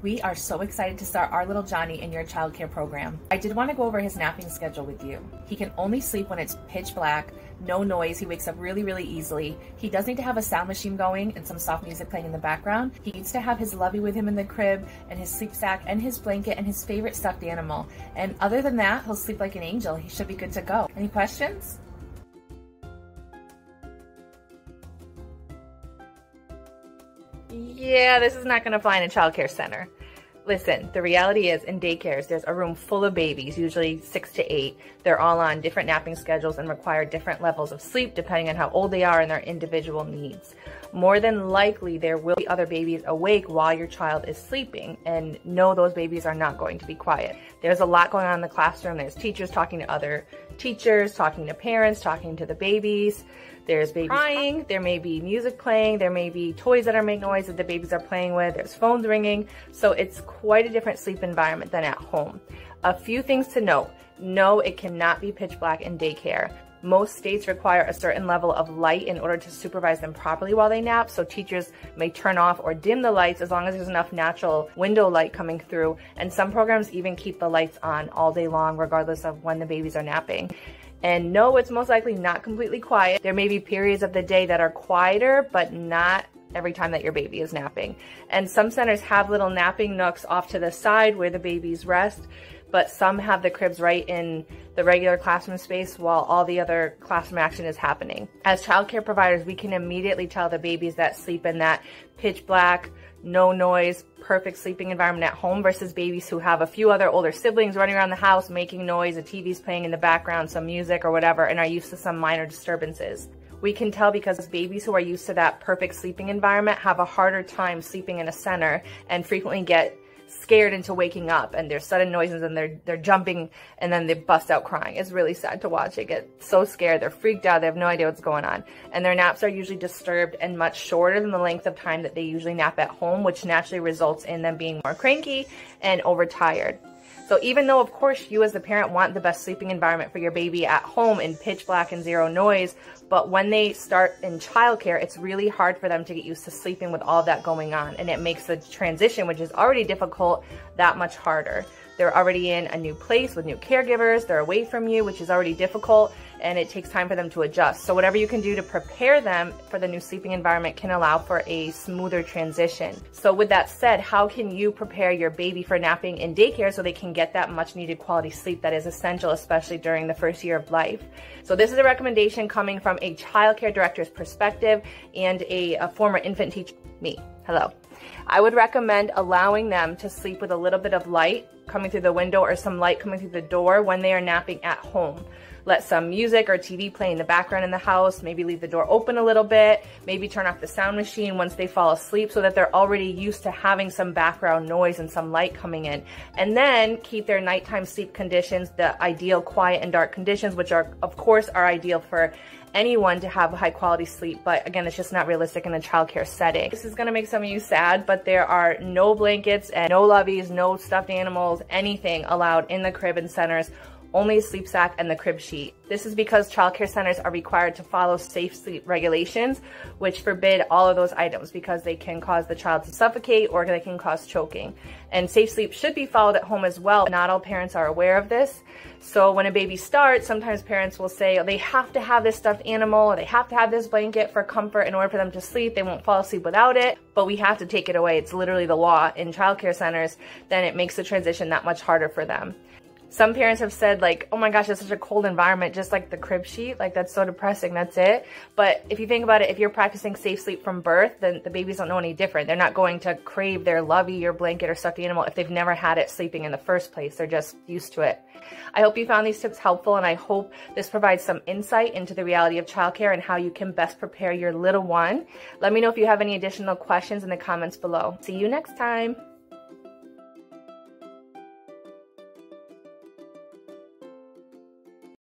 We are so excited to start our little Johnny in your childcare program. I did want to go over his napping schedule with you. He can only sleep when it's pitch black, no noise. He wakes up really easily. He does need to have a sound machine going and some soft music playing in the background. He needs to have his lovey with him in the crib and his sleep sack and his blanket and his favorite stuffed animal. And other than that, he'll sleep like an angel. He should be good to go. Any questions? Yeah, this is not going to fly in a childcare center. Listen, the reality is in daycares, there's a room full of babies, usually 6 to 8. They're all on different napping schedules and require different levels of sleep depending on how old they are and their individual needs. More than likely, there will be other babies awake while your child is sleeping, and no, those babies are not going to be quiet. There's a lot going on in the classroom. There's teachers talking to other teachers, talking to parents, talking to the babies. There's babies crying, there may be music playing, there may be toys that are making noise that the babies are playing with, there's phones ringing, so it's quite a different sleep environment than at home. A few things to note. No, it cannot be pitch black in daycare. Most states require a certain level of light in order to supervise them properly while they nap, so teachers may turn off or dim the lights as long as there's enough natural window light coming through, and some programs even keep the lights on all day long regardless of when the babies are napping. And no, it's most likely not completely quiet. There may be periods of the day that are quieter, but not every time that your baby is napping. And some centers have little napping nooks off to the side where the babies rest, but some have the cribs right in the regular classroom space while all the other classroom action is happening. As childcare providers, we can immediately tell the babies that sleep in that pitch black, no noise, perfect sleeping environment at home versus babies who have a few other older siblings running around the house making noise, a TV's playing in the background, some music or whatever, and are used to some minor disturbances. We can tell because babies who are used to that perfect sleeping environment have a harder time sleeping in a center and frequently get scared into waking up, and there's sudden noises and they're jumping and then they bust out crying. It's really sad to watch. They get so scared, they're freaked out, they have no idea what's going on. And their naps are usually disturbed and much shorter than the length of time that they usually nap at home, which naturally results in them being more cranky and overtired. So even though, of course, you as the parent want the best sleeping environment for your baby at home in pitch black and zero noise, but when they start in childcare, it's really hard for them to get used to sleeping with all of that going on. And it makes the transition, which is already difficult, that much harder. They're already in a new place with new caregivers, they're away from you, which is already difficult, and it takes time for them to adjust. So whatever you can do to prepare them for the new sleeping environment can allow for a smoother transition. So with that said, how can you prepare your baby for napping in daycare so they can get that much needed quality sleep that is essential, especially during the first year of life? So this is a recommendation coming from a childcare director's perspective and a former infant teacher, me. Hello. I would recommend allowing them to sleep with a little bit of light coming through the window or some light coming through the door when they are napping at home. Let some music or TV play in the background in the house, maybe leave the door open a little bit, maybe turn off the sound machine once they fall asleep so that they're already used to having some background noise and some light coming in. And then keep their nighttime sleep conditions, the ideal quiet and dark conditions, which are, of course, are ideal for anyone to have high quality sleep, but again, it's just not realistic in a childcare setting. This is gonna make some of you sad, but there are no blankets and no loveys, no stuffed animals, anything allowed in the crib and centers, only a sleep sack and the crib sheet. This is because childcare centers are required to follow safe sleep regulations, which forbid all of those items because they can cause the child to suffocate or they can cause choking. And safe sleep should be followed at home as well. Not all parents are aware of this. So when a baby starts, sometimes parents will say, oh, they have to have this stuffed animal or they have to have this blanket for comfort in order for them to sleep. They won't fall asleep without it, but we have to take it away. It's literally the law in childcare centers. Then it makes the transition that much harder for them. Some parents have said like, oh my gosh, it's such a cold environment, just like the crib sheet, like that's so depressing, that's it. But if you think about it, if you're practicing safe sleep from birth, then the babies don't know any different. They're not going to crave their lovey or blanket or stuffed animal if they've never had it sleeping in the first place. They're just used to it. I hope you found these tips helpful, and I hope this provides some insight into the reality of childcare and how you can best prepare your little one. Let me know if you have any additional questions in the comments below. See you next time.